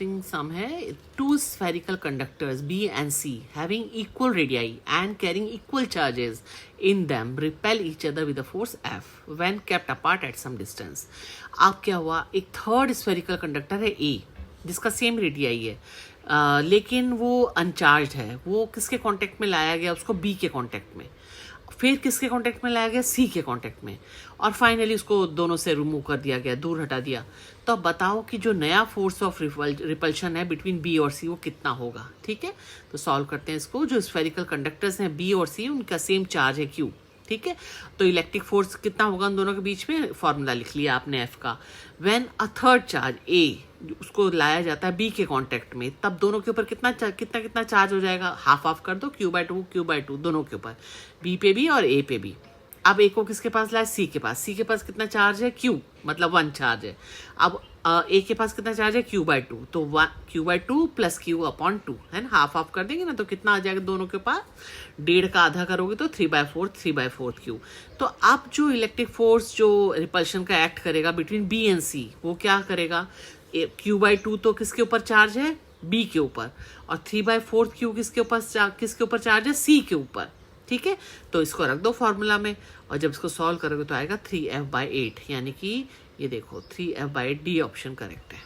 सम है to spherical conductors B and C having equal radii and carrying equal charges in them repel each other with a force F when kept apart at some distance. अब क्या हुआ, एक third spherical conductor है A जिसका same radii है, लेकिन वो अनचार्ज है. वो किसके कांटेक्ट में लाया गया, उसको B के कांटेक्ट में, फिर किसके कांटेक्ट में लाया गया, सी के कांटेक्ट में, और फाइनली उसको दोनों से रिमूव कर दिया गया, दूर हटा दिया. तो अब बताओ कि जो नया फोर्स ऑफ रिपल्शन है बिटवीन बी और सी वो कितना होगा. ठीक है, तो सॉल्व करते हैं इसको. जो स्फेरिकल कंडक्टर्स हैं बी और सी, उनका सेम चार्ज है क्यू. ठीक है, तो इलेक्ट्रिक फोर्स कितना होगा उन दोनों के बीच में, फॉर्मूला लिख लिया आपने एफ का. व्हेन अ थर्ड चार्ज ए उसको लाया जाता है बी के कांटेक्ट में, तब दोनों के ऊपर कितना कितना चार्ज हो जाएगा, हाफ हाफ कर दो, Q/2 दोनों के ऊपर, बी पे भी और ए पे भी. अब ए को किसके पास लाए, सी के पास. सी के पास कितना चार्ज है, Q, मतलब 1 चार्ज है. अब ए के पास कितना चार्ज है, Q/2, तो Q/2 + Q/2 है ना, हाफ हाफ कर देंगे ना, तो कितना आ जाएगा दोनों के पास, 1.5 का आधा करोगे तो 3/4 Q. तो अब जो इलेक्ट्रिक फोर्स जो रिपल्शन का एक्ट करेगा बिटवीन बी एंड सी, वो क्या करेगा, Q/2 तो किसके ऊपर चार्ज है, बी के ऊपर, और 3/4 Q किसके ऊपर चार्ज है, सी के ऊपर. ठीक है, तो इसको रख दो फॉर्मूला में, और जब इसको सॉल्व करोगे तो आएगा 3F/8, यानी कि ये देखो 3F/8, डी ऑप्शन करेक्ट है.